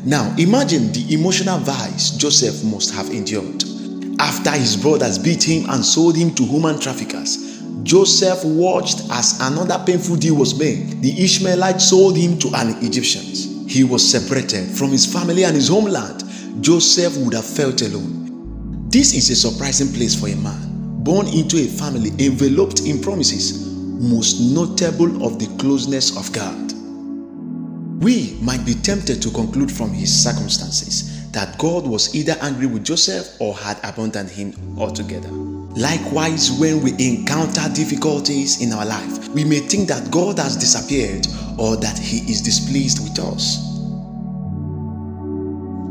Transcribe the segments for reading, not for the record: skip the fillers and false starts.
Now, imagine the emotional vice Joseph must have endured. After his brothers beat him and sold him to human traffickers, Joseph watched as another painful deal was made. The Ishmaelites sold him to an Egyptian. He was separated from his family and his homeland. Joseph would have felt alone. This is a surprising place for a man, born into a family enveloped in promises, most notable of the closeness of God. We might be tempted to conclude from his circumstances that God was either angry with Joseph or had abandoned him altogether. Likewise, when we encounter difficulties in our life, we may think that God has disappeared or that he is displeased with us.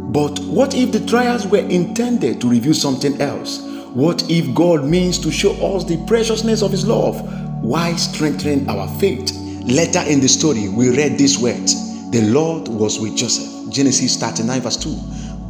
But what if the trials were intended to reveal something else? What if God means to show us the preciousness of his love while strengthening our faith? Later in the story, we read these words: "The Lord was with Joseph." Genesis 39 verse 2.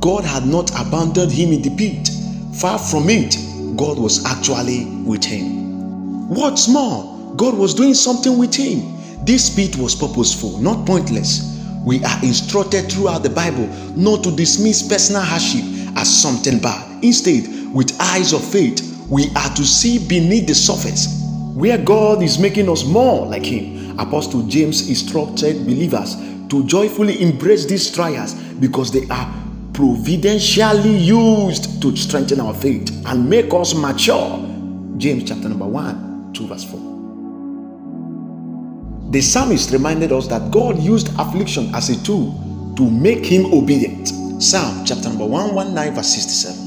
God had not abandoned him in the pit. Far from it, God was actually with him. What's more, God was doing something with him. This pit was purposeful, not pointless. We are instructed throughout the Bible not to dismiss personal hardship as something bad. Instead, with eyes of faith, we are to see beneath the surface where God is making us more like him. Apostle James instructed believers to joyfully embrace these trials because they are providentially used to strengthen our faith and make us mature. James chapter number 1, 2 verse 4. The psalmist reminded us that God used affliction as a tool to make him obedient. Psalm chapter number 119 verse 67.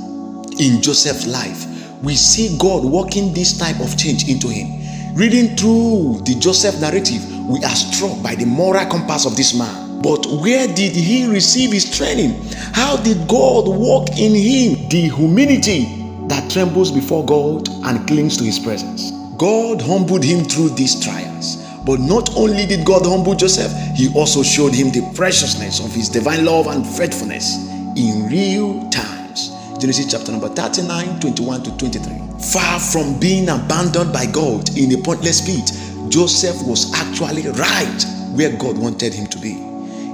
In Joseph's life, we see God working this type of change into him. Reading through the Joseph narrative, we are struck by the moral compass of this man. But where did he receive his training? How did God work in him the humility that trembles before God and clings to his presence? God humbled him through these trials. But not only did God humble Joseph, he also showed him the preciousness of his divine love and faithfulness in real times. Genesis chapter number 39, 21 to 23. Far from being abandoned by God in a pointless pit, Joseph was actually right where God wanted him to be.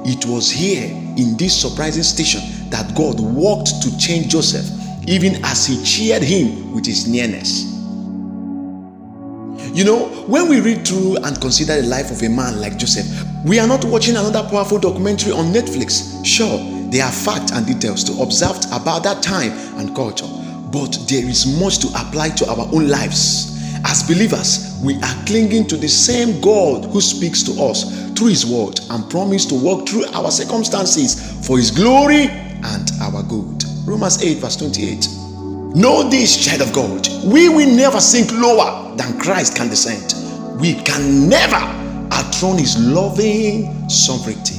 It was here in this surprising station that God worked to change Joseph, even as he cheered him with his nearness. You know, when we read through and consider the life of a man like Joseph, we are not watching another powerful documentary on Netflix. Sure, there are facts and details to observe about that time and culture, but there is much to apply to our own lives. As believers, we are clinging to the same God who speaks to us through his word and promised to walk through our circumstances for his glory and our good. Romans 8 verse 28. Know this, child of God, we will never sink lower than Christ can descend. We can never outrun his loving sovereignty.